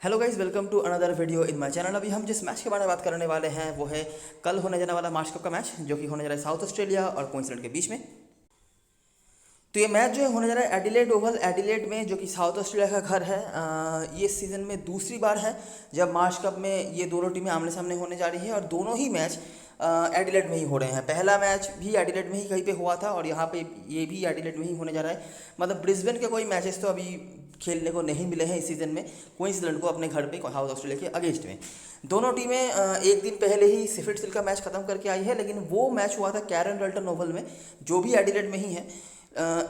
Hello guys, welcome to another video in my channel. अभी हम जिस मैच के बारे में बात करने वाले हैं वो है कल होने जाने वाला मार्च कप का मैच, जो कि होने जा रहा है साउथ ऑस्ट्रेलिया और क्वींसलैंड के बीच में। तो ये मैच जो है होने जा रहा है एडिलेड ओवल, एडिलेड में, जो कि साउथ ऑस्ट्रेलिया का घर है। ये सीज़न में दूसरी बार है जब मार्च कप में ये दोनों टीमें आमने सामने होने जा रही है, और दोनों ही मैच एडिलेड में ही हो रहे हैं। पहला मैच भी एडिलेड में ही कहीं पे हुआ था और यहाँ पे ये भी एडिलेड में ही होने जा रहा है। मतलब ब्रिस्बेन के कोई मैचेस तो अभी खेलने को नहीं मिले हैं इस सीज़न में क्वींसलैंड को अपने घर पे साउथ ऑस्ट्रेलिया के अगेंस्ट में। दोनों टीमें एक दिन पहले ही सिफिट्सविल का मैच खत्म करके आई है, लेकिन वो मैच हुआ था कैरन रल्टन ओवल में, जो भी एडिलेड में ही है।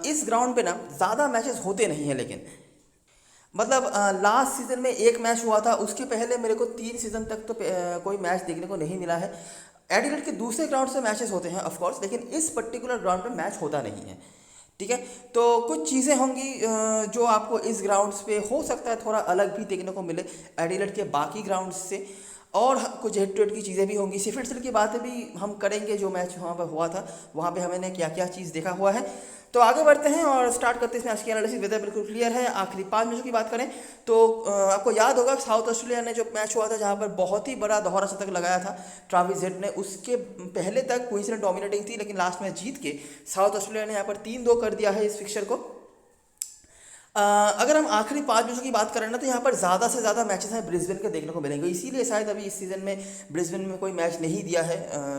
इस ग्राउंड पे ना ज़्यादा मैचेस होते नहीं हैं, लेकिन मतलब लास्ट सीज़न में एक मैच हुआ था, उसके पहले मेरे को 3 सीज़न तक तो कोई मैच देखने को नहीं मिला है। एडिलेड के दूसरे ग्राउंड से मैचेस होते हैं ऑफ कोर्स, लेकिन इस पर्टिकुलर ग्राउंड पे मैच होता नहीं है। ठीक है, तो कुछ चीज़ें होंगी जो आपको इस ग्राउंड्स पे हो सकता है थोड़ा अलग भी देखने को मिले एडिलेड के बाकी ग्राउंड्स से, और कुछ हेड टू हेड की चीज़ें भी होंगी। सिफिट्सविल की बातें भी हम करेंगे, जो मैच वहाँ पर हुआ था वहाँ पे हमने क्या क्या चीज़ देखा हुआ है। तो आगे बढ़ते हैं और स्टार्ट करते हैं इस मैच की एनालिसिस। वेदर बिल्कुल क्लियर है। आखिरी 5 मैचों की बात करें तो आपको याद होगा साउथ ऑस्ट्रेलिया ने जो मैच हुआ था जहाँ पर बहुत ही बड़ा दोहरा शतक लगाया था ट्रेविस हेड ने, उसके पहले तक क्वींसलैंड डोमिनेटिंग थी, लेकिन लास्ट में जीत के साउथ ऑस्ट्रेलिया ने यहाँ पर 3-2 कर दिया है इस फिक्चर को। अगर हम आखिरी 5 मैचों की बात करें ना, तो यहाँ पर ज़्यादा से ज़्यादा मैचेस हैं ब्रिस्बेन के देखने को मिलेंगे, इसीलिए शायद अभी इस सीज़न में ब्रिस्बेन में कोई मैच नहीं दिया है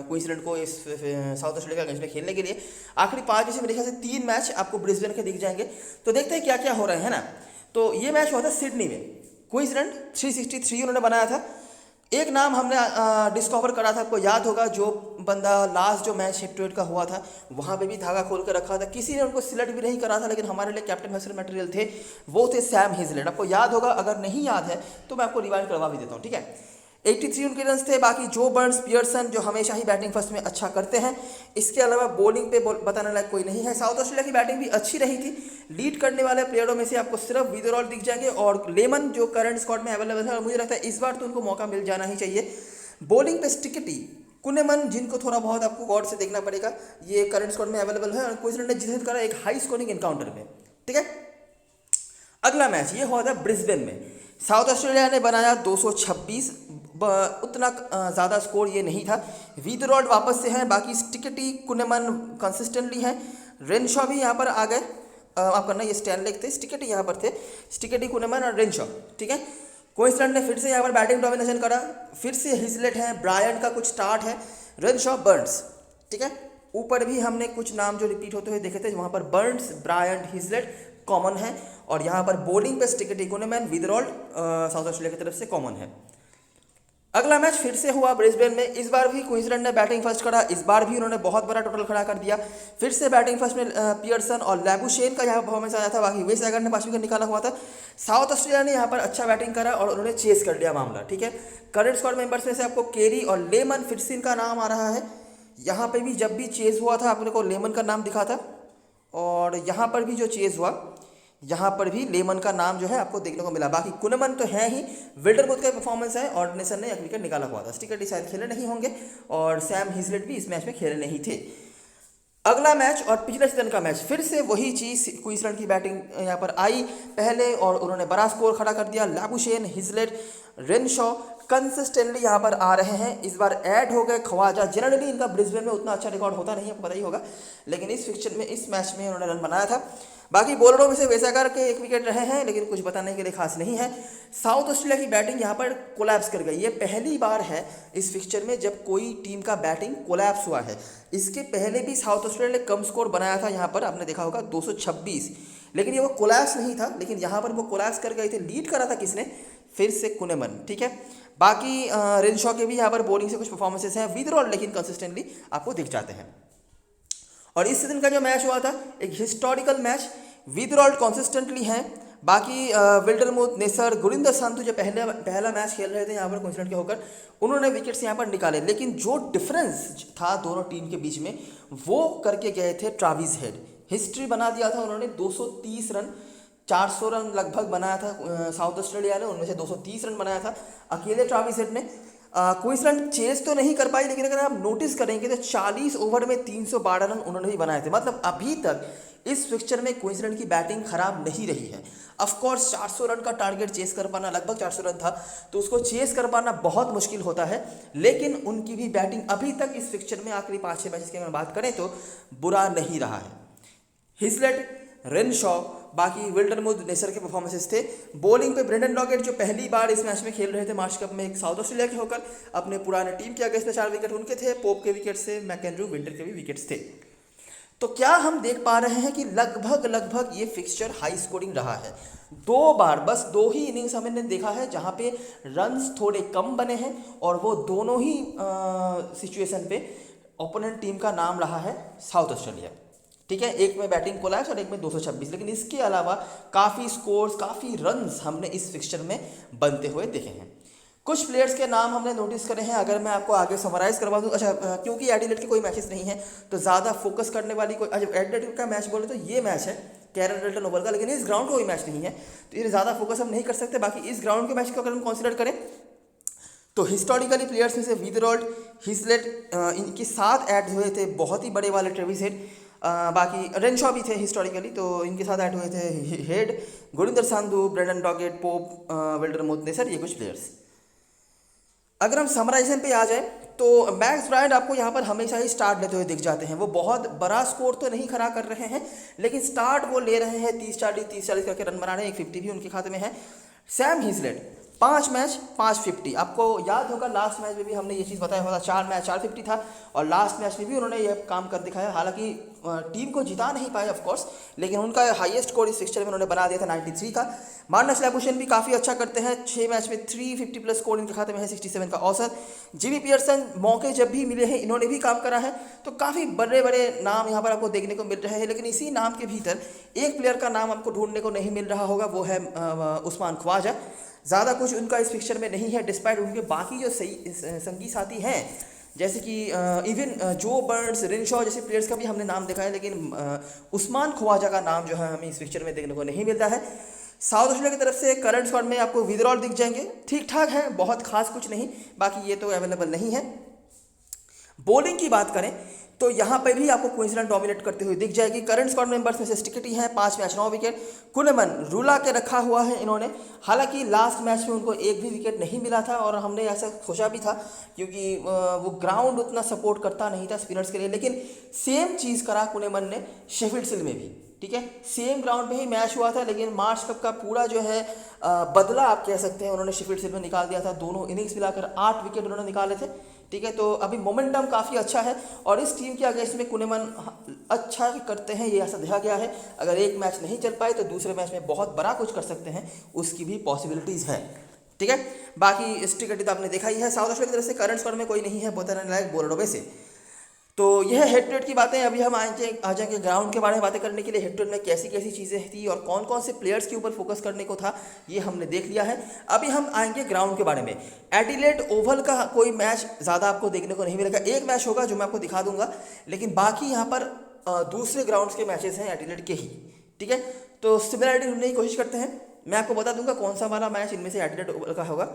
क्वींसलैंड को इस साउथ ऑस्ट्रेलिया के अगेंस्ट में खेलने के लिए। आखिरी 5 में से मेरे ख्याल से 3 मैच आपको ब्रिस्बेन के दिख जाएंगे। तो देखते हैं क्या क्या हो रहा है ना। तो ये मैच हुआ था सिडनी में, क्वींसलैंड 363 उन्होंने बनाया था। एक नाम हमने डिस्कवर करा था, आपको याद होगा, जो बंदा लास्ट जो मैच हेड टू हेड का हुआ था वहाँ पे भी धागा खोल कर रखा था, किसी ने उनको सिलेक्ट भी नहीं करा था, लेकिन हमारे लिए कैप्टन मैसेज मटेरियल थे, वो थे सैम हेजलैंड। आपको याद होगा, अगर नहीं याद है तो मैं आपको रिवाइंड करवा भी देता हूँ। ठीक है, 83 उनके रन थे। बाकी जो बर्न्स, पियर्सन, जो हमेशा ही बैटिंग फर्स्ट में अच्छा करते हैं। इसके अलावा बॉलिंग पे बताने लायक कोई नहीं है। साउथ ऑस्ट्रेलिया की बैटिंग भी अच्छी रही थी। लीड करने वाले प्लेयरों में से आपको सिर्फ विदरॉल दिख जाएंगे और लेमन, जो करंट स्क्वाड में अवेलेबल है, और मुझे लगता है इस बार तो उनको मौका मिल जाना ही चाहिए। बॉलिंग पे स्टिकटी, कुनेमन, जिनको थोड़ा बहुत आपको गौर से देखना पड़ेगा, ये करंट स्क्वाड में अवेलेबल है और क्वींसलैंड ने जीत करा एक हाई स्कोरिंग एनकाउंटर में। ठीक है, अगला मैच ये हुआ था ब्रिस्बेन में। साउथ ऑस्ट्रेलिया ने बनाया 226, उतना ज़्यादा स्कोर ये नहीं था। वीदरॉल्ड वापस से हैं, बाकी स्टिकटी, कुनेमन कंसिस्टेंटली हैं। रेनशॉ भी यहाँ पर आ गए। आप करना, ये स्टैनलेक थे, स्टिकटी यहाँ पर थे, स्टिकटी, कुनेमन और रेनशॉ। ठीक है, क्वींसलैंड ने फिर से यहाँ पर बैटिंग डोमिनेशन करा। फिर से हिजलेट है, ब्रायन का कुछ स्टार्ट है, रेनशॉ, बर्न्स। ठीक है, ऊपर भी हमने कुछ नाम जो रिपीट होते हुए देखे थे, वहाँ पर बर्न्स, ब्रायन, हिजलेट कॉमन है, और यहाँ पर बॉलिंग पे स्टिकटी, कुनेमन, विदरॉल्ड साउथ ऑस्ट्रेलिया की तरफ से कॉमन है। अगला मैच फिर से हुआ ब्रिस्बेन में। इस बार भी क्वींसलैंड ने बैटिंग फर्स्ट करा, इस बार भी उन्होंने बहुत बड़ा टोटल खड़ा कर दिया। फिर से बैटिंग फर्स्ट में पियर्सन और लैबुशेन का यहाँ परफॉर्मेंस आया था, बाकी वेस्ट एगर ने 5 विकेट निकाला हुआ था। साउथ ऑस्ट्रेलिया ने यहाँ पर अच्छा बैटिंग करा और उन्होंने चेस कर लिया मामला। ठीक है, करंट स्क्वाड मेंबर्स में से आपको केरी और लेमन फिरसिन का नाम आ रहा है। यहाँ पर भी जब भी चेस हुआ था आपने को लेमन का नाम दिखा था, और यहाँ पर भी जो चेस हुआ यहाँ पर भी लेमन का नाम जो है आपको देखने को मिला। बाकी कुनेमन तो है ही, विल्डरवुड का परफॉर्मेंस है, और नेसन ने 1 विकेट निकाला हुआ था। स्टिकटी शायद खेले नहीं होंगे और सैम हिजलेट भी इस मैच में खेले नहीं थे। अगला मैच और पिछले सीजन का मैच, फिर से वही चीज़, क्वींसलैंड की बैटिंग यहाँ पर आई पहले और उन्होंने बड़ा स्कोर खड़ा कर दिया। लैबुशेन, हिजलेट, रेनशॉ कंसिस्टेंटली यहाँ पर आ रहे हैं। इस बार ऐड हो गए ख्वाजा। जनरली इनका ब्रिस्बेन में उतना अच्छा रिकॉर्ड होता नहीं है, आपको पता ही होगा, लेकिन इस फिक्चर में, इस मैच में उन्होंने रन बनाया था। बाकी बॉलरों में से वेसागर के 1 विकेट रहे हैं, लेकिन कुछ बताने के लिए खास नहीं है। साउथ ऑस्ट्रेलिया की बैटिंग यहाँ पर कोलैप्स कर गई। ये पहली बार है इस फिक्चर में जब कोई टीम का बैटिंग कोलैप्स हुआ है। इसके पहले भी साउथ ऑस्ट्रेलिया ने कम स्कोर बनाया था, यहाँ पर आपने देखा होगा 226, लेकिन ये वो कोलैप्स नहीं था, लेकिन यहाँ पर वो कोलैप्स कर गए थे। लीड करा था किसने? फिर से कुनेमन। ठीक है, बाकी रेनशॉ के भी यहाँ पर बॉलिंग से कुछ परफॉर्मेंसेस हैं, विदरॉल लेकिन कंसिस्टेंटली आपको दिख जाते हैं। और इस सीजन का जो मैच हुआ था एक हिस्टोरिकल मैच, विदरॉल्ड कंसिस्टेंटली हैं। बाकी विल्डरमुथ, नेसर, गुरिंदर संधू जो पहला मैच खेल रहे थे यहाँ पर क्वींसलैंड के होकर, उन्होंने विकेट्स यहाँ पर निकाले, लेकिन जो डिफरेंस था दोनों टीम के बीच में वो करके गए थे ट्रेविस हेड। हिस्ट्री बना दिया था उन्होंने, 230 रन, 400 रन लगभग बनाया था साउथ ऑस्ट्रेलिया ने, उनमें से 230 रन बनाया था अकेले ट्रेविस हेड ने। क्वींसलैंड चेस तो नहीं कर पाई, लेकिन अगर आप नोटिस करेंगे तो 40 ओवर में 312 रन उन्होंने भी बनाए थे। मतलब अभी तक इस फिक्चर में क्वींसलैंड की बैटिंग खराब नहीं रही है। ऑफ कोर्स 400 रन का टारगेट चेस कर पाना, लगभग 400 रन था, तो उसको चेस कर पाना बहुत मुश्किल होता है, लेकिन उनकी भी बैटिंग अभी तक इस फिक्चर में आखिरी 5-6 मैचेस की अगर बात करें तो बुरा नहीं रहा है। हिजलेट, रेनशॉ, बाकी विल्डरमुथ, नेसर के परफॉर्मेंसेस थे। बॉलिंग पे ब्रेंडन लॉकेट जो पहली बार इस मैच में खेल रहे थे मार्च कप में एक साउथ ऑस्ट्रेलिया के होकर, अपने पुराने टीम के अगेंस्ट में 4 विकेट उनके थे, पोप के विकेट से, मैकेंड्रू, विंटर के भी विकेट्स थे। तो क्या हम देख पा रहे हैं कि लगभग ये फिक्सचर हाई स्कोरिंग रहा है। 2 बार, बस 2 ही इनिंग्स हमने देखा है जहां पे रन्स थोड़े कम बने हैं, और वो दोनों ही सिचुएशन पे ओपोनेंट टीम का नाम रहा है साउथ ऑस्ट्रेलिया। ठीक है, एक में बैटिंग कोलैप्स और एक में 226, लेकिन इसके अलावा काफ़ी स्कोर्स, काफ़ी रन्स हमने इस फिक्सचर में बनते हुए देखे हैं। कुछ प्लेयर्स के नाम हमने नोटिस करे हैं, अगर मैं आपको आगे समराइज करवा दूँ। अच्छा, क्योंकि एडिलेड के कोई मैचेस नहीं है तो ज़्यादा फोकस करने वाली कोई, अच्छा एडिलेड का मैच बोले तो ये मैच है कैरन रिल्टन ओवल का, लेकिन इस ग्राउंड का कोई मैच नहीं है तो ये ज़्यादा फोकस हम नहीं कर सकते। बाकी इस ग्राउंड के मैच को अगर हम कंसिडर करें तो हिस्टोरिकली प्लेयर्स में से विदरॉल्ड, हिजलेट, इनके साथ ऐड हुए थे बहुत ही बड़े वाले ट्रेविस हेड, बाकी रेनशॉ भी थे हिस्टोरिकली, तो इनके साथ ऐड हुए थे Head, Gurinder Sandhu, Brendan Lockett, Pope, Wildermuth, Neser, ये कुछ प्लेयर्स। अगर हम समराइजेशन पे आ जाए तो मैक्स ब्रायड आपको यहाँ पर हमेशा ही स्टार्ट लेते हुए दिख जाते हैं। वो बहुत बड़ा स्कोर तो नहीं खड़ा कर रहे हैं, लेकिन स्टार्ट वो ले रहे हैं 30-40 करके रन बना रहे हैं, 150 भी उनके खाते में है। सैम हिजलेट 5 मैच 550, आपको याद होगा लास्ट मैच में भी हमने ये चीज़ बताया हुआ था, 4 मैच 450 था, और लास्ट मैच में भी उन्होंने ये काम कर दिखाया। हालांकि टीम को जिता नहीं पाए ऑफ कोर्स, लेकिन उनका हाईएस्ट स्कोर इस फिक्चर में उन्होंने बना दिया था 93 का। मार्नस लैबुशेन भी काफ़ी अच्छा करते हैं, 6 मैच में 350 प्लस स्कोर इनके खाते में है, 67 का औसत। जिमी पियर्सन मौके जब भी मिले हैं इन्होंने भी काम करा है, तो काफ़ी बड़े बड़े नाम यहाँ पर आपको देखने को मिल रहे हैं। लेकिन इसी नाम के भीतर एक प्लेयर का नाम आपको ढूंढने को नहीं मिल रहा होगा, वो है उस्मान ख्वाजा। ज़्यादा कुछ उनका इस फिक्चर में नहीं है, डिस्पाइट उनके बाकी जो सही संगी साथी हैं, जैसे कि इवन जो बर्न्स, रेनशॉ जैसे प्लेयर्स का भी हमने नाम देखा है, लेकिन उस्मान ख्वाजा का नाम जो है हमें इस पिक्चर में देखने को नहीं मिलता है। साउथ ऑस्ट्रेलिया की तरफ से करंट स्क्वाड में आपको विदरॉल दिख जाएंगे, ठीक ठाक है, बहुत खास कुछ नहीं, बाकी ये तो अवेलेबल नहीं है। बॉलिंग की बात करें तो यहाँ पे भी आपको क्वींसलैंड डोमिनेट करते हुए दिख जाएगी। करंट स्क्वाड मेंबर्स में से स्टिकटी हैं, 5 मैच 9 विकेट। कुलेमन रूला के रखा हुआ है इन्होंने, हालांकि लास्ट मैच में उनको एक भी विकेट नहीं मिला था, और हमने ऐसा सोचा भी था क्योंकि वो ग्राउंड उतना सपोर्ट करता नहीं था स्पिनर्स के लिए। लेकिन सेम चीज़ करा कुलेमन ने शेफील्ड शील्ड में भी, ठीक है, सेम ग्राउंड पे ही मैच हुआ था, लेकिन मार्च कप का पूरा जो है बदला आप कह सकते हैं उन्होंने शेफील्ड शील्ड में निकाल दिया था। दोनों इनिंग्स मिलाकर 8 विकेट उन्होंने निकाले थे, ठीक है। तो अभी मोमेंटम काफ़ी अच्छा है, और इस टीम के अगेंस्ट में कुलेमन अच्छा करते हैं, ये ऐसा देखा गया है। अगर एक मैच नहीं चल पाए तो दूसरे मैच में बहुत बड़ा कुछ कर सकते हैं, उसकी भी पॉसिबिलिटीज़ है, ठीक है। बाकी स्टिकटी तो आपने देखा ही है। साउथ अफ्रीका की तरफ से करंट स्क्वाड में कोई नहीं है बोतल लायक बोर्डोबे से। तो यह हेड टू हेड की बातें। अभी हम आ जाएंगे ग्राउंड के बारे में बातें करने के लिए। हेड टू हेड में कैसी कैसी चीज़ें थी और कौन कौन से प्लेयर्स के ऊपर फोकस करने को था, ये हमने देख लिया है। अभी हम आएंगे ग्राउंड के बारे में। एडिलेड ओवल का कोई मैच ज़्यादा आपको देखने को नहीं मिलेगा, एक मैच होगा जो मैं आपको दिखा दूंगा, लेकिन बाकी यहाँ पर दूसरे ग्राउंड्स के मैचेस हैं एडिलेड के ही, ठीक है। तो सिमिलरिटी ढूंढने की कोशिश करते हैं, मैं आपको बता दूंगा कौन सा वाला मैच इनमें से एडिलेड ओवल का होगा।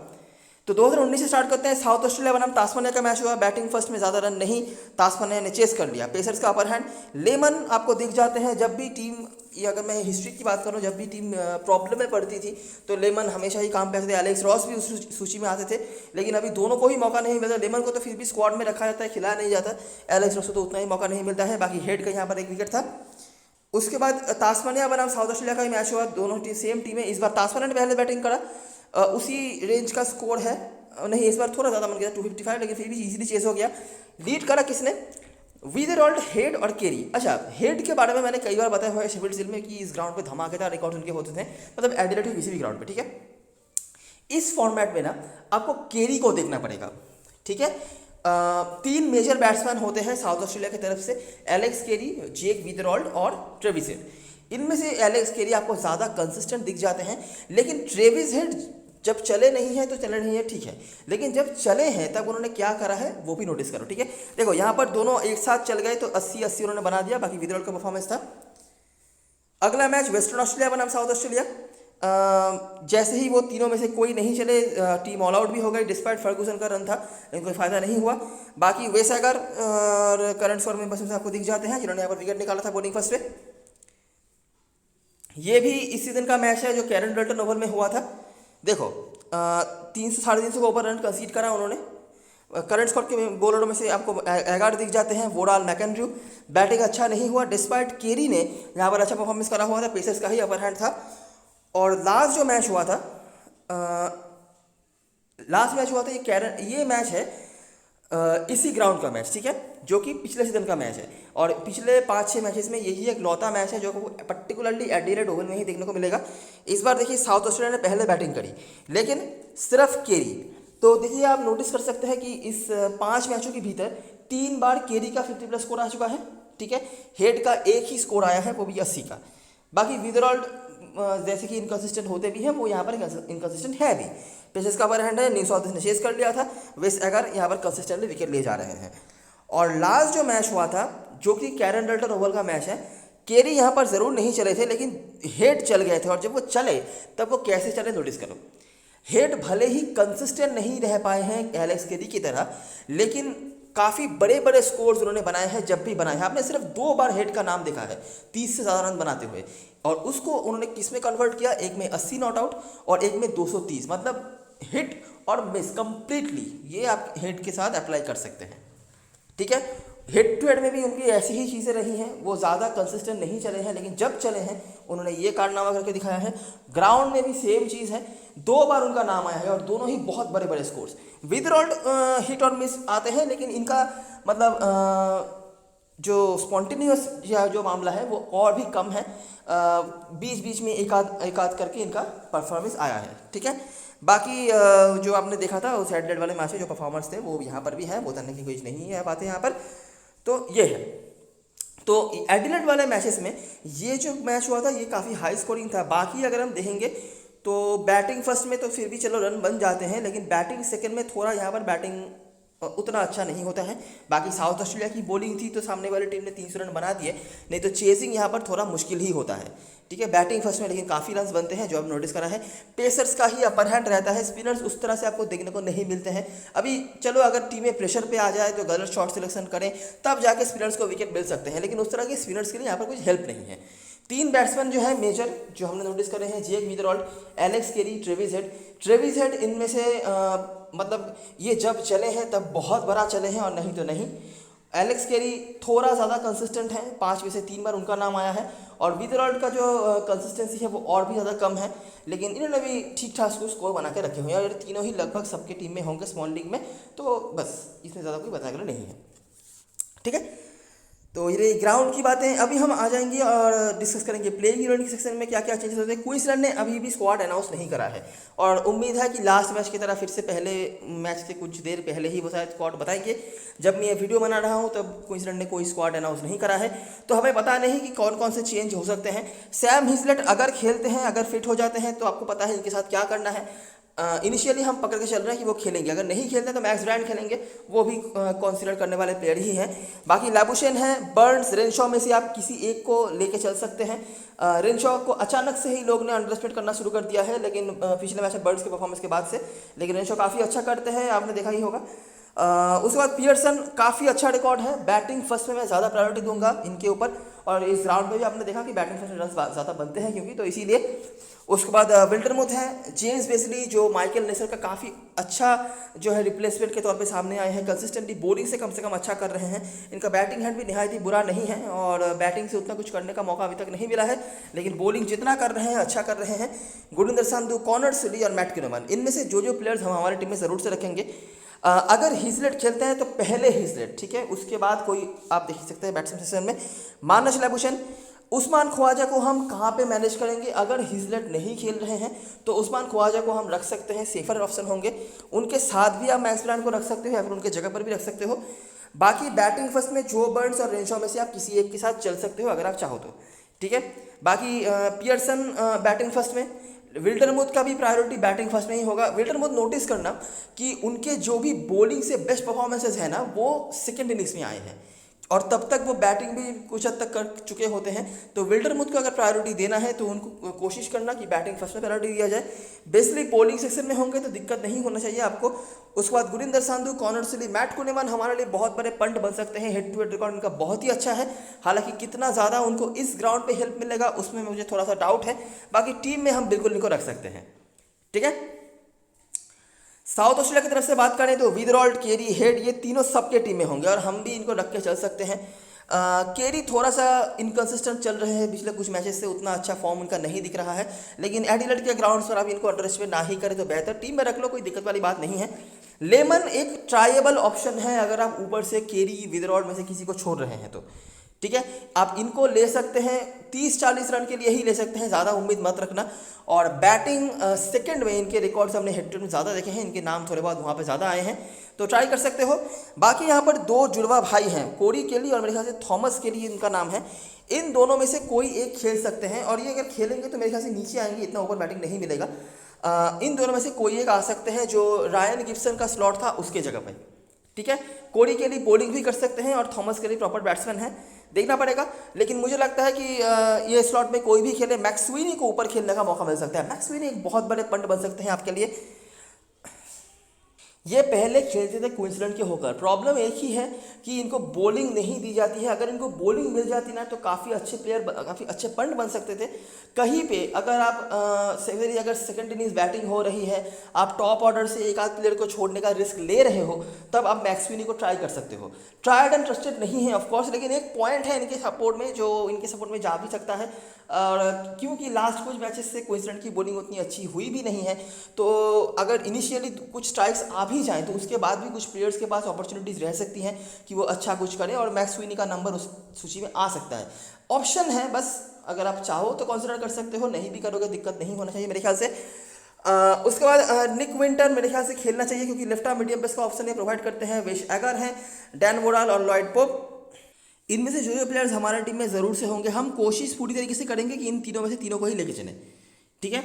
तो 2019 से स्टार्ट करते हैं। साउथ ऑस्ट्रेलिया बनाम तास्मानिया का मैच हुआ। बैटिंग फर्स्ट में ज़्यादा रन नहीं, तास्मानिया ने चेस कर लिया, पेसर्स का अपर हैंड। लेमन आपको दिख जाते हैं, जब भी टीम, ये अगर मैं हिस्ट्री की बात करूं, जब भी टीम प्रॉब्लम में पड़ती थी तो लेमन हमेशा ही काम पे आते थे। एलेक्स रॉस भी उस सूची में आते थे, लेकिन अभी दोनों को ही मौका नहीं मिलता। लेमन को तो फिर भी स्क्वाड में रखा जाता है, खिलाया नहीं जाता। एलेक्स रॉस को तो उतना ही मौका नहीं मिलता है। बाकी हेड का यहाँ पर एक विकेट था। उसके बाद तास्मानिया बनाम साउथ ऑस्ट्रेलिया का ही मैच हुआ। दोनों सेम टीमें, इस बार तास्मानिया ने पहले बैटिंग करा, उसी रेंज का स्कोर है, नहीं इस बार थोड़ा ज़्यादा बन गया 255, लेकिन फिर भी इजीली चेस हो गया। लीड करा किसने? विदरॉल्ड, हेड और केरी। अच्छा, हेड के बारे में मैंने कई बार बताया हुआ है शेफील्ड शील्ड में कि इस ग्राउंड पे धमाकेदार रिकॉर्ड उनके होते थे, मतलब एडिलेड के किसी भी ग्राउंड पे, ठीक है। इस फॉर्मेट में ना आपको केरी को देखना पड़ेगा, ठीक है। 3 मेजर बैट्समैन होते हैं साउथ ऑस्ट्रेलिया की तरफ से, एलेक्स केरी, जेक विदरॉल्ड और ट्रेविस हेड। इनमें से एलेक्स केरी आपको ज़्यादा कंसिस्टेंट दिख जाते हैं, लेकिन ट्रेविस हेड जब चले नहीं है तो चले नहीं है, ठीक है, लेकिन जब चले हैं तब उन्होंने क्या करा है वो भी नोटिस करो, ठीक है। देखो यहाँ पर दोनों एक साथ चल गए तो 80-80 उन्होंने बना दिया, बाकी विदरॉल्ड का परफॉर्मेंस था। अगला मैच वेस्टर्न ऑस्ट्रेलिया बनाम साउथ ऑस्ट्रेलिया। जैसे ही वो तीनों में से कोई नहीं चले, टीम ऑल आउट भी हो गई, डिस्पाइट फर्गूसन का रन था, लेकिन कोई फायदा नहीं हुआ। बाकी वेसागर और करंट स्कोर में बस आपको दिख जाते हैं, जिन्होंने यहाँ पर विकेट निकाला था बॉलिंग फर्स्ट पे। ये भी इस सीजन का मैच है जो कैरन डल्टन ओवल में हुआ था। देखो 300 350 के ऊपर रन कंसीड करा उन्होंने। करंट स्क्वाड के बॉलरों में से आपको 11 दिख जाते हैं। वोडाल, मैकेंड्रू। बैटिंग अच्छा नहीं हुआ डिस्पाइट केरी ने यहाँ पर अच्छा परफॉर्मेंस करा हुआ था, पेसर्स का ही अपर हैंड था। और लास्ट जो मैच हुआ था, ये मैच है इसी ग्राउंड का मैच, ठीक है, जो कि पिछले सीजन का मैच है। और पिछले 5-6 मैचेस में यही एक लौता मैच है जो पर्टिकुलरली एडिलेड ओवल में ही देखने को मिलेगा। इस बार देखिए साउथ ऑस्ट्रेलिया ने पहले बैटिंग करी, लेकिन सिर्फ केरी। तो देखिए आप नोटिस कर सकते हैं कि इस 5 मैचों के भीतर 3 बार केरी का 50+ स्कोर आ चुका है, ठीक है। हेड का एक ही स्कोर आया है, वो भी 80 का। बाकी विदरॉल्ड जैसे कि इनकंसिस्टेंट होते भी हैं, वो यहाँ पर इनकंसिस्टेंट है भी। पेसर्स का अपर हैंड है, न्यू साउथ ने चेस कर लिया था। वेस्ट एगर यहाँ पर कंसिस्टेंटली विकेट लिए जा रहे हैं। और लास्ट जो मैच हुआ था जो कि कैरन डल्टन ओवल का मैच है, केरी यहाँ पर ज़रूर नहीं चले थे, लेकिन हेड चल गए थे। और जब वो चले तब वो कैसे चले नोटिस करो। हेड भले ही कंसिस्टेंट नहीं रह पाए हैं एलेक्स केरी की तरह, लेकिन काफ़ी बड़े बड़े स्कोर्स उन्होंने बनाए हैं। जब भी बनाए हैं, आपने सिर्फ 2 बार हेड का नाम देखा है 30 से ज़्यादा रन बनाते हुए, और उसको उन्होंने किस में कन्वर्ट किया, एक में 80 नॉट आउट और एक में 230। मतलब हिट और मिस कंप्लीटली, ये आप हेड के साथ अप्लाई कर सकते हैं, ठीक है। हेड टू हेड में भी उनकी ऐसी ही चीज़ें रही हैं, वो ज़्यादा कंसिस्टेंट नहीं चले हैं, लेकिन जब चले हैं उन्होंने ये कारनामा करके दिखाया है। ग्राउंड में भी सेम चीज़ है, 2 बार उनका नाम आया है और दोनों ही बहुत बड़े बड़े स्कोर्स। विदरॉल्ड हिट और मिस आते हैं, लेकिन इनका मतलब जो स्पॉन्टेनियस या जो मामला है वो और भी कम है। बीच बीच में एक आध करके इनका परफॉर्मेंस आया है, ठीक है। बाकी जो आपने देखा था उस एडिलेड वाले मैच में जो परफॉर्मर्स थे वो यहाँ पर भी है, वो बताने की कोई नहीं है बातें यहाँ पर। तो ये है, तो एडिलेड वाले मैचेस में ये जो मैच हुआ था ये काफ़ी हाई स्कोरिंग था। बाकी अगर हम देखेंगे तो बैटिंग फर्स्ट में तो फिर भी चलो रन बन जाते हैं, लेकिन बैटिंग सेकंड में थोड़ा यहाँ पर बैटिंग उतना अच्छा नहीं होता है। बाकी साउथ ऑस्ट्रेलिया की बॉलिंग थी तो सामने वाली टीम ने 300 रन बना दिए, नहीं तो चेजिंग यहाँ पर थोड़ा मुश्किल ही होता है, ठीक है। बैटिंग फर्स्ट में लेकिन काफ़ी रन बनते हैं, जो अब नोटिस करा है। पेसर्स का ही अपर हैंड रहता है, स्पिनर्स उस तरह से आपको देखने को नहीं मिलते हैं। अभी चलो अगर टीमें प्रेशर पे आ जाए तो गलत शॉट सिलेक्शन करें तब जाके स्पिनर्स को विकेट मिल सकते हैं, लेकिन उस तरह के स्पिनर्स के लिए यहाँ पर कुछ हेल्प नहीं है। 3 बैट्समैन जो है मेजर जो हमने नोटिस करे हैं, जेक विदरॉल्ड, एलेक्स केरी, ट्रेविस हेड इनमें से मतलब ये जब चले हैं तब बहुत बड़ा चले हैं और नहीं तो नहीं। एलेक्स केरी थोड़ा ज़्यादा कंसिस्टेंट है, 5 में से 3 बार उनका नाम आया है। और विदरॉल्ड का जो कंसिस्टेंसी है वो और भी ज़्यादा कम है, लेकिन इन्होंने भी ठीक ठाक स्कोर बना के रखे हुए हैं। और तीनों ही लगभग सबके टीम में होंगे स्मॉल लीग में, तो बस इसमें ज़्यादा कोई बताने नहीं है, ठीक है। तो ये ग्राउंड की बातें। अभी हम आ जाएंगे और डिस्कस करेंगे प्लेइंग 11 के सेक्शन में क्या क्या चेंजेस होते हैं। क्वींसलैंड ने अभी भी स्क्वाड अनाउंस नहीं करा है, और उम्मीद है कि लास्ट मैच की तरह फिर से पहले मैच से कुछ देर पहले ही वो शायद स्क्वाड बताएंगे। जब मैं ये वीडियो बना रहा हूँ तब क्वींसलैंड ने कोई स्क्वाड अनाउंस नहीं करा है, तो हमें पता नहीं कि कौन कौन से चेंज हो सकते हैं। सैम हिजलेट अगर खेलते हैं, अगर फिट हो जाते हैं, तो आपको पता है इनके साथ क्या करना है। इनिशियली हम पकड़ के चल रहे हैं कि वो खेलेंगे, अगर नहीं खेलते तो मैक्स ब्रांड खेलेंगे, वो भी कंसीडर करने वाले प्लेयर ही हैं। बाकी लाबुशेन है, बर्न्स, रेनशॉ में से आप किसी एक को लेके चल सकते हैं। रेनशॉ को अचानक से ही लोग ने अंडरएस्टिमेट करना शुरू कर दिया है, लेकिन पिछले मैच में बर्न्स के परफॉर्मेंस के बाद से, लेकिन रेनशॉ काफ़ी अच्छा करते हैं, आपने देखा ही होगा। उसके बाद पियर्सन, काफ़ी अच्छा रिकॉर्ड है। बैटिंग फर्स्ट में मैं ज़्यादा प्रायोरिटी दूंगा इनके ऊपर, और इस ग्राउंड में भी आपने देखा कि बैटिंग फर्स्ट में रन ज़्यादा बनते हैं क्योंकि, तो इसीलिए। उसके बाद विल्टरमुथ है, जेम्स बेसली जो माइकल नेसर का काफ़ी अच्छा जो है रिप्लेसमेंट के तौर पे सामने आए हैं। कंसिस्टेंटली बॉलिंग से कम अच्छा कर रहे हैं। इनका बैटिंग हैंड भी निहायत ही बुरा नहीं है, और बैटिंग से उतना कुछ करने का मौका अभी तक नहीं मिला है, लेकिन बॉलिंग जितना कर रहे हैं अच्छा कर रहे हैं। गुरविंदर संधू, कॉनर सिली और मैट किनोमन, इनमें से जो प्लेयर्स हम हमारी टीम में ज़रूर से रखेंगे। अगर हिजलेट खेलते हैं तो पहले हिजलेट, ठीक है, उसके बाद कोई आप देख सकते हैं बैट्समैन सेक्शन में मानस लाबुशेन, उस्मान ख्वाजा को हम कहाँ पे मैनेज करेंगे। अगर हिजलेट नहीं खेल रहे हैं तो उस्मान ख्वाजा को हम रख सकते हैं, सेफर ऑप्शन होंगे। उनके साथ भी आप मैक्स ब्रांड को रख सकते हो या फिर उनके जगह पर भी रख सकते हो। बाकी बैटिंग फर्स्ट में जो बर्न्स और रेनशॉ में से आप किसी एक के साथ चल सकते हो अगर आप चाहो तो, ठीक है। बाकी पियर्सन बैटिंग फर्स्ट में, विल्टरमुथ का भी प्रायोरिटी बैटिंग फर्स्ट में ही होगा। विल्टरमुथ नोटिस करना कि उनके जो भी बॉलिंग से बेस्ट परफॉर्मेंसेज है ना, वो सेकेंड इनिंग्स में आए हैं। और तब तक वो बैटिंग भी कुछ हद तक कर चुके होते हैं। तो विल्डरमुथ को अगर प्रायोरिटी देना है तो उनको कोशिश करना कि बैटिंग फर्स्ट में प्रायोरिटी दिया जाए। बेसिकली बॉलिंग सेक्शन में होंगे तो दिक्कत नहीं होना चाहिए आपको। उसके बाद गुरिंदर सांधू, कॉनर सिली, मैट कुनिमन हमारे लिए बहुत बड़े पंट बन सकते हैं। हेड टू हेड रिकॉर्ड उनका बहुत ही अच्छा है, हालांकि कितना ज़्यादा उनको इस ग्राउंड पे हेल्प मिलेगा उसमें मुझे थोड़ा सा डाउट है। बाकी टीम में हम बिल्कुल इनको रख सकते हैं, ठीक है। साउथ ऑस्ट्रेलिया की तरफ से बात करें तो विदरॉल्ड, केरी, हेड, ये तीनों सबके टीम में होंगे और हम भी इनको रख के चल सकते हैं। केरी थोड़ा सा इनकंसिस्टेंट चल रहे हैं पिछले कुछ मैचेस से, उतना अच्छा फॉर्म उनका नहीं दिख रहा है, लेकिन एडिलेड के ग्राउंड्स पर आप इनको अंडर एस्टिमेट ना ही करें तो बेहतर। टीम में रख लो, कोई दिक्कत वाली बात नहीं है। लेमन एक ट्राएबल ऑप्शन है अगर आप ऊपर से केरी, विदरॉल्ड में से किसी को छोड़ रहे हैं तो, ठीक है। आप इनको ले सकते हैं, 30-40 रन के लिए ही ले सकते हैं, ज़्यादा उम्मीद मत रखना। और बैटिंग सेकंड में इनके रिकॉर्ड्स हमने हेड टू हेड में ज़्यादा देखे हैं, इनके नाम थोड़े बहुत वहाँ पे ज़्यादा आए हैं, तो ट्राई कर सकते हो। बाकी यहाँ पर दो जुड़वा भाई हैं, कोरी केली और मेरे ख्याल से थॉमस केली इनका नाम है। इन दोनों में से कोई एक खेल सकते हैं और ये अगर खेलेंगे तो मेरे ख्याल से नीचे आएंगे, इतना ऊपर बैटिंग नहीं मिलेगा। इन दोनों में से कोई एक आ सकते हैं जो रायन गिब्सन का स्लॉट था उसके जगह पर, ठीक है। कोरी के लिए बॉलिंग भी कर सकते हैं और थॉमस के लिए प्रॉपर बैट्समैन है, देखना पड़ेगा। लेकिन मुझे लगता है कि ये स्लॉट में कोई भी खेले, मैक्सवेनी को ऊपर खेलने का मौका मिल सकता है। मैक्सवेनी एक बहुत बड़े पंट बन सकते हैं आपके लिए। ये पहले खेलते थे क्वींसलैंड के होकर, प्रॉब्लम एक ही है कि इनको बॉलिंग नहीं दी जाती है। अगर इनको बॉलिंग मिल जाती ना तो काफ़ी अच्छे प्लेयर, काफ़ी अच्छे पंट बन सकते थे कहीं पे। अगर आप अगर सेकंड इनिंग्स बैटिंग हो रही है, आप टॉप ऑर्डर से एक आध प्लेयर को छोड़ने का रिस्क ले रहे हो, तब आप मैक्सवेनी को ट्राई कर सकते हो। ट्राइड एंड ट्रस्टेड नहीं है ऑफकोर्स, लेकिन एक पॉइंट है इनके सपोर्ट में जो इनके सपोर्ट में जा भी सकता है। और क्योंकि लास्ट कुछ मैचेस से क्वींसलैंड की बॉलिंग उतनी अच्छी हुई भी नहीं है, तो अगर इनिशियली कुछ स्ट्राइक्स आ भी जाएँ तो उसके बाद भी कुछ प्लेयर्स के पास अपॉर्चुनिटीज़ रह सकती हैं कि वो अच्छा कुछ करें और मैक्सवेनी का नंबर उस सूची में आ सकता है। ऑप्शन है बस, अगर आप चाहो तो कंसिडर कर सकते हो, नहीं भी करोगे दिक्कत नहीं होना चाहिए मेरे ख्याल से। उसके बाद निक विंटर मेरे ख्याल से खेलना चाहिए क्योंकि लेफ्ट आर्म मीडियम पेस का ऑप्शन ये प्रोवाइड करते हैं। वेश एगर हैं, डैन वोडाल और लॉयड पोप, इनमें से जो प्लेयर्स हमारे टीम में ज़रूर से होंगे। हम कोशिश पूरी तरीके से करेंगे कि इन तीनों में से तीनों को ही लेके चलें, ठीक है।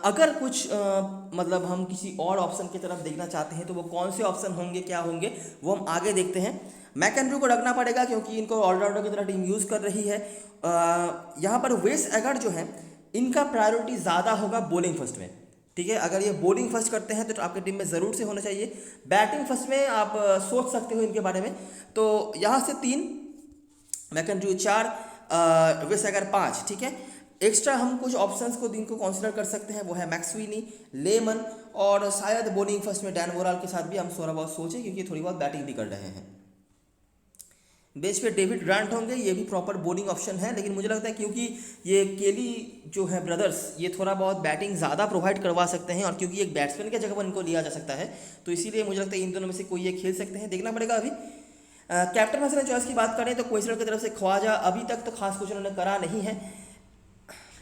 अगर कुछ मतलब हम किसी और ऑप्शन की तरफ देखना चाहते हैं तो वो कौन से ऑप्शन होंगे, क्या होंगे, वो हम आगे देखते हैं। मैकेंड्रू को रखना पड़ेगा क्योंकि इनको ऑलराउंडर की तरह टीम यूज़ कर रही है। यहाँ पर वेस एगर जो है इनका प्रायोरिटी ज़्यादा होगा बॉलिंग फर्स्ट में, ठीक है। अगर ये बॉलिंग फर्स्ट करते हैं तो आपकी टीम में ज़रूर से होना चाहिए। बैटिंग फर्स्ट में आप सोच सकते हो इनके बारे में। तो यहाँ से 3, मैकेंड्रू 4, वेस एगर 5, ठीक है। एक्स्ट्रा हम कुछ ऑप्शंस को दिन को कंसिडर कर सकते हैं, वो है मैक्सवेनी, लेमन और शायद बॉलिंग फर्स्ट में डैन वोडाल के साथ भी हम थोड़ा बहुत सोचें क्योंकि थोड़ी बहुत बैटिंग भी कर रहे हैं। बेंच पे डेविड ग्रांट होंगे, ये भी प्रॉपर बॉलिंग ऑप्शन है, लेकिन मुझे लगता है क्योंकि ये केली जो है ब्रदर्स, ये थोड़ा बहुत बैटिंग ज़्यादा प्रोवाइड करवा सकते हैं और क्योंकि एक बैट्समैन के जगह पर इनको लिया जा सकता है, तो इसीलिए मुझे लगता है इन दोनों में से कोई एक खेल सकते हैं, देखना पड़ेगा अभी। कैप्टन मसला चॉइस की बात करें तो क्वींसलैंड की तरफ से ख्वाजा अभी तक तो खास कुछ उन्होंने करा नहीं है,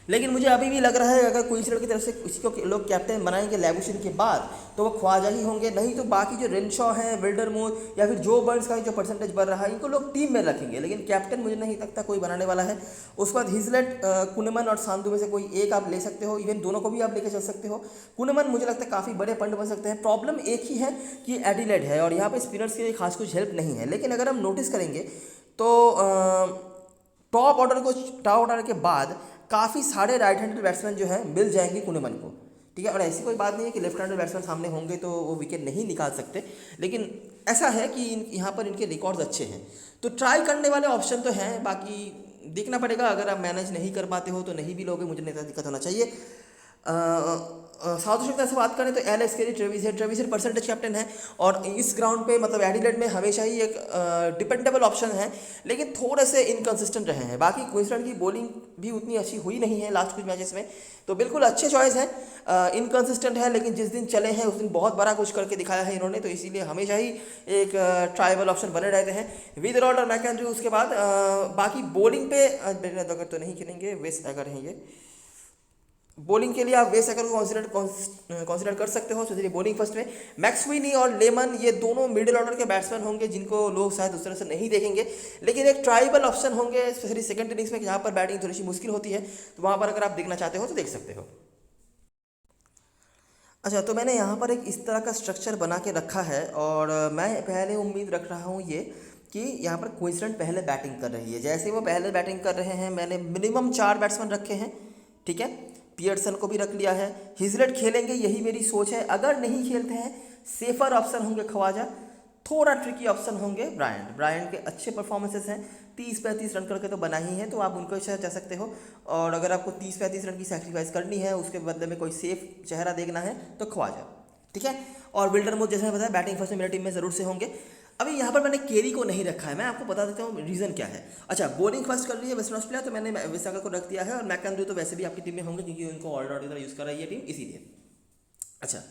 लेकिन मुझे अभी भी लग रहा है अगर क्वींसलैंड की तरफ से किसी को लोग कैप्टन बनाएंगे लैबुशेन के बाद तो वो ख्वाजा ही होंगे, नहीं तो बाकी जो रेनशॉ हैं, विल्डरमुथ या फिर जो बर्न्स का जो परसेंटेज बढ़ रहा है इनको लोग टीम में रखेंगे, लेकिन कैप्टन मुझे नहीं लगता कोई बनाने वाला है। उसके बाद हिजलेट, कुनमन और सांधू में से कोई एक आप ले सकते हो, इवन दोनों को भी आप लेके चल सकते हो। कुनमन मुझे लगता है काफ़ी बड़े पंट बन सकते हैं। प्रॉब्लम एक ही है कि एडिलेड है और यहाँ पर स्पिनर्स के लिए खास कुछ हेल्प नहीं है, लेकिन अगर हम नोटिस करेंगे तो टॉप ऑर्डर के बाद काफ़ी सारे राइट हैंडेड बैट्समैन जो हैं मिल जाएंगे कुनमन को, ठीक है। और ऐसी कोई बात नहीं है कि लेफ्ट हैंडेड बैट्समैन सामने होंगे तो वो विकेट नहीं निकाल सकते, लेकिन ऐसा है कि यहाँ पर इनके रिकॉर्ड्स अच्छे हैं, तो ट्राई करने वाले ऑप्शन तो हैं। बाकी देखना पड़ेगा, अगर आप मैनेज नहीं कर पाते हो तो नहीं भी लोगे, मुझे नहीं दिक्कत होना चाहिए। साउथ अफ्रीका से बात करें तो Alex Carey, Travis head percentage captain है और इस ग्राउंड पे मतलब एडिलेड में हमेशा ही एक डिपेंडेबल ऑप्शन है, लेकिन थोड़े से इनकंसिस्टेंट रहे हैं। बाकी क्वींसलैंड की बॉलिंग भी उतनी अच्छी हुई नहीं है लास्ट कुछ मैचेस में, तो बिल्कुल अच्छे चॉइस है। इनकंसिस्टेंट है लेकिन जिस दिन चले हैं उस दिन बहुत बड़ा कुछ करके दिखाया है इन्होंने, तो इसीलिए हमेशा ही एक ट्राइबल ऑप्शन बने रहते हैं। विदरॉल्ड और मैकेंड्रू उसके बाद बाकी बॉलिंग पे अगर तो नहीं खेलेंगे, वेस एगर हैं ये। बॉलिंग के लिए आप वेस एगर को कंसिडर कर सकते हो, सोचिए बॉलिंग फर्स्ट में मैक्सवेनी और लेमन, ये दोनों मिडिल ऑर्डर के बैट्समैन होंगे जिनको लोग शायद उस तरह से नहीं देखेंगे, लेकिन एक ट्राइबल ऑप्शन होंगे स्पेशली सेकंड इनिंग्स में जहाँ पर बैटिंग थोड़ी सी मुश्किल होती है, तो वहाँ पर अगर आप देखना चाहते हो तो देख सकते हो। अच्छा, तो मैंने यहाँ पर एक इस तरह का स्ट्रक्चर बना के रखा है और मैं पहले उम्मीद रख रहा हूँ ये कि यहाँ पर क्वींसलैंड पहले बैटिंग कर रही है। जैसे वो पहले बैटिंग कर रहे हैं, मैंने मिनिमम 4 बैट्समैन रखे हैं, ठीक है, पियर्सन को भी रख लिया है। हिजलट खेलेंगे, यही मेरी सोच है। अगर नहीं खेलते हैं, सेफर ऑप्शन होंगे ख्वाजा, थोड़ा ट्रिकी ऑप्शन होंगे ब्रायंट के अच्छे परफॉर्मेंसेस हैं, 30-35 रन करके तो बना ही है, तो आप उनको जा सकते हो। और अगर आपको 30-35 रन की सैक्रिफाइस करनी है, उसके बदले में कोई सेफ चेहरा देखना है तो ख्वाजा, ठीक है। और विल्डरमुथ जैसे मैंने बताया बैटिंग फर्स्ट में मेरी टीम में ज़रूर से होंगे। अभी यहाँ पर मैंने केरी को नहीं रखा है, मैं आपको बता देता हूँ रीज़न क्या है। अच्छा, बॉलिंग फर्स्ट कर रही है वेस्टर्न ऑस्ट्रेलिया, तो मैंने विसाका को रख दिया है, और मैकएंड्रू तो वैसे भी आपकी टीम में होंगे क्योंकि उनको ऑलराउंडर की तरह यूज़ कर रही है टीम, इसीलिए। अच्छा,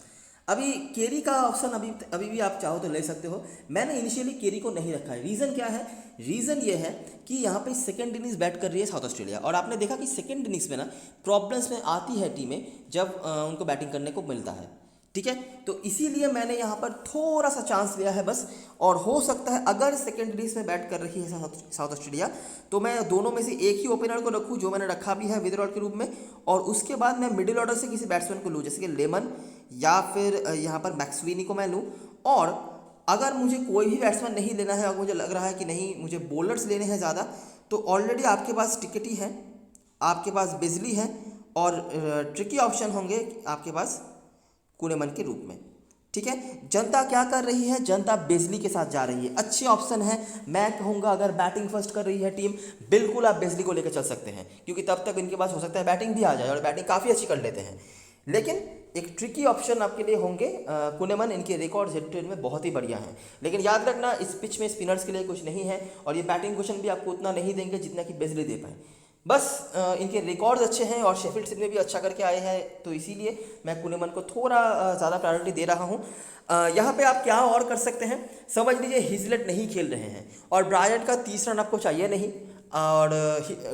अभी केरी का ऑप्शन अभी भी आप चाहो तो ले सकते हो। मैंने इनिशियली केरी को नहीं रखा है। रीज़न क्या है? रीज़न ये है कि यहाँ पे सेकंड इनिंग्स बैट कर रही है साउथ ऑस्ट्रेलिया, और आपने देखा कि सेकंड इनिंग्स में ना प्रॉब्लम्स में आती है टीमें जब उनको बैटिंग करने को मिलता है, ठीक है। तो इसीलिए मैंने यहाँ पर थोड़ा सा चांस लिया है बस, और हो सकता है अगर सेकंड इनिंग्स में बैट कर रही है साउथ ऑस्ट्रेलिया तो मैं दोनों में से एक ही ओपनर को रखूँ, जो मैंने रखा भी है विदरॉल के रूप में, और उसके बाद मैं मिडिल ऑर्डर से किसी बैट्समैन को लूँ, जैसे कि लेमन या फिर यहाँ पर मैक्सवीनी को मैं लूँ। और अगर मुझे कोई भी बैट्समैन नहीं लेना है और मुझे लग रहा है कि नहीं मुझे बॉलर्स लेने हैं ज़्यादा, तो ऑलरेडी आपके पास टिकटी है, आपके पास बिजली है, और ट्रिकी ऑप्शन होंगे आपके पास कुनेमन के रूप में, ठीक है। जनता क्या कर रही है? जनता बेजली के साथ जा रही है, अच्छे ऑप्शन है। मैं कहूँगा अगर बैटिंग फर्स्ट कर रही है टीम, बिल्कुल आप बेजली को लेकर चल सकते हैं, क्योंकि तब तक इनके पास हो सकता है बैटिंग भी आ जाए, और बैटिंग काफ़ी अच्छी कर लेते हैं। लेकिन एक ट्रिकी ऑप्शन आपके लिए होंगे कुनेमन, इनके रिकॉर्ड हेड टू हेड में बहुत ही बढ़िया हैं। लेकिन याद रखना, इस पिच में स्पिनर्स के लिए कुछ नहीं है, और ये बैटिंग क्वेश्चन भी आपको उतना नहीं देंगे जितना कि बेजली दे पाए। बस इनके रिकॉर्ड्स अच्छे हैं, और शेफील्ड शिल्ड में भी अच्छा करके आए हैं, तो इसीलिए मैं कुनेमन को थोड़ा ज़्यादा प्रायोरिटी दे रहा हूँ। यहाँ पे आप क्या और कर सकते हैं, समझ लीजिए हिजलट नहीं खेल रहे हैं, और ब्रायंट का 30 रन आपको चाहिए नहीं, और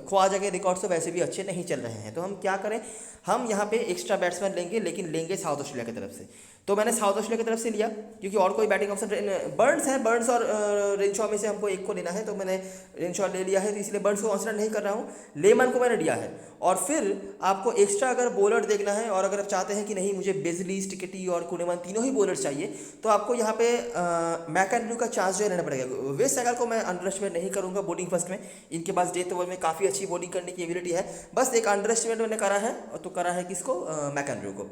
ख्वाजा के रिकॉर्ड्स तो वैसे भी अच्छे नहीं चल रहे हैं, तो हम क्या करें, हम यहाँ पे एक्स्ट्रा बैट्समैन लेंगे, लेकिन लेंगे साउथ ऑस्ट्रेलिया की तरफ से। तो मैंने साउथ ऑस्ट्रेलिया की तरफ से लिया, क्योंकि और कोई बैटिंग ऑप्शन बर्न्स है, बर्न्स और रेनशॉ में से हमको एक को लेना है, तो मैंने रेनशॉ ले लिया है, तो इसलिए बर्न्स को कंसिडर नहीं कर रहा हूँ। लेमन को मैंने लिया है, और फिर आपको एक्स्ट्रा अगर बॉलर देखना है, और अगर आप चाहते हैं कि नहीं मुझे बेजली, टिकटी और कुनेमन तीनों ही बॉलर चाहिए, तो आपको यहाँ पे मैकएंड्रू का चांस जो है लेना पड़ेगा। वेस्ट सैगल को मैं अंडर एस्टिमेट नहीं करूँगा बॉलिंग फर्स्ट में, इनके पास डेथ ओवर में काफ़ी अच्छी बॉलिंग करने की एबिलिटी है, बस एक अंडर एस्टिमेट मैंने करा है, तो करा है किसको, मैकएंड्रू को,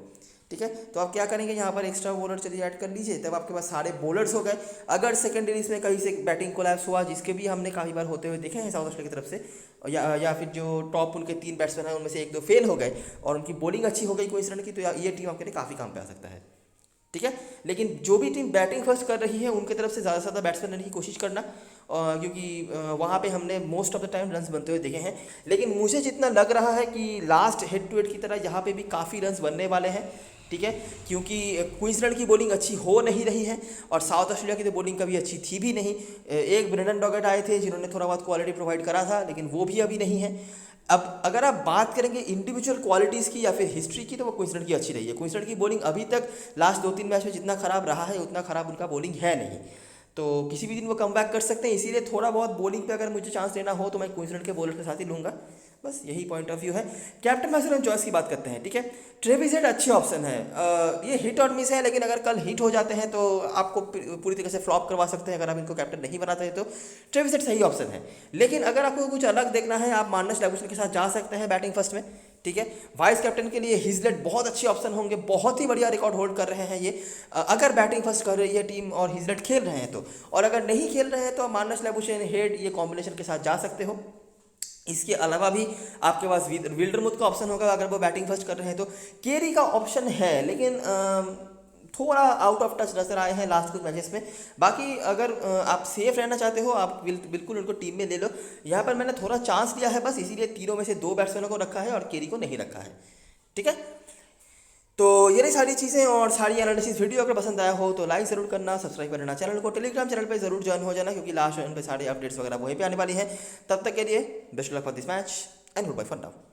ठीक है। तो आप क्या करेंगे, यहाँ पर एक्स्ट्रा बॉलर चलिए ऐड कर लीजिए, तब आपके पास सारे बॉलर्स हो गए। अगर सेकंड इनिंग्स में कहीं से बैटिंग कोलैप्स हुआ, जिसके भी हमने काफ़ी बार होते हुए देखे हैं साउथ ऑस्ट्रेलिया की तरफ से, या फिर जो टॉप उनके 3 बैट्समैन हैं उनमें से 1-2 फेल हो गए, और उनकी बॉलिंग अच्छी हो गई क्वींसलैंड की, तो ये टीम आपके लिए काफ़ी काम पे आ सकता है, ठीक है। लेकिन जो भी टीम बैटिंग फर्स्ट कर रही है उनकी तरफ से ज़्यादा से ज़्यादा बैट्समैन लेने की कोशिश करना, क्योंकि वहाँ पे हमने most of the time runs बनते हुए देखे हैं। लेकिन मुझे जितना लग रहा है कि लास्ट हेड टू हेड की तरह यहाँ पे भी काफ़ी रन्स बनने वाले हैं, ठीक है, क्योंकि क्वींसलैंड की बॉलिंग अच्छी हो नहीं रही है, और साउथ ऑस्ट्रेलिया की तो बॉलिंग कभी अच्छी थी भी नहीं। एक ब्रेंडन डॉगेट आए थे जिन्होंने थोड़ा बहुत क्वालिटी प्रोवाइड करा था, लेकिन वो भी अभी नहीं है। अब अगर आप बात करेंगे इंडिविजुअल क्वालिटीज़ की या फिर हिस्ट्री की, तो वो क्वींसलैंड की अच्छी रही है। क्वींसलैंड की बॉलिंग अभी तक लास्ट 2-3 मैच में जितना खराब रहा है उतना खराब उनका बॉलिंग है नहीं, तो किसी भी दिन वो कम बैक कर सकते हैं। इसीलिए थोड़ा बहुत बॉलिंग पे अगर मुझे चांस लेना हो तो मैं क्वींसलैंड के बॉलर के साथ ही लूँगा, बस यही पॉइंट ऑफ व्यू है। कैप्टन मैक्सवेल चॉइस की बात करते हैं, ठीक है। ट्रेविस हेड अच्छे ऑप्शन है, ये हिट और मिस है, लेकिन अगर कल हिट हो जाते हैं तो आपको पूरी तरह से फ्लॉप करवा सकते हैं। अगर आप इनको कैप्टन नहीं बनाते हैं तो ट्रेविस हेड सही ऑप्शन है। लेकिन अगर आपको कुछ अलग देखना है, आप मार्नस लैबुशेन के साथ जा सकते हैं बैटिंग फर्स्ट में, ठीक है। वाइस कैप्टन के लिए हिजलट बहुत अच्छे ऑप्शन होंगे, बहुत ही बढ़िया रिकॉर्ड होल्ड कर रहे हैं ये, अगर बैटिंग फर्स्ट कर रही है टीम और हिजलट खेल रहे हैं तो। और अगर नहीं खेल रहे हैं तो मार्नस लैबुशेन, हेड, ये कॉम्बिनेशन के साथ जा सकते हो। इसके अलावा भी आपके पास विल्डरमुथ का ऑप्शन होगा अगर वो बैटिंग फर्स्ट कर रहे हैं तो। केरी का ऑप्शन है, लेकिन थोड़ा आउट ऑफ टच नजर आए हैं लास्ट कुछ मैचेस में। बाकी अगर आप सेफ रहना चाहते हो, आप बिल्कुल उनको टीम में ले लो। यहाँ पर मैंने थोड़ा चांस लिया है बस, इसीलिए तीनों में से 2 बैट्समैनों को रखा है और केरी को नहीं रखा है, ठीक है। तो ये रही सारी चीज़ें और सारी एनालिसिस। वीडियो अगर पसंद आया हो तो लाइक ज़रूर करना, सब्सक्राइब करना चैनल को, टेलीग्राम चैनल पे ज़रूर ज्वाइन हो जाना, क्योंकि लास्ट पे सारे अपडेट्स वगैरह वहीं पे आने वाली हैं। तब तक के लिए best luck for this match and goodbye for now.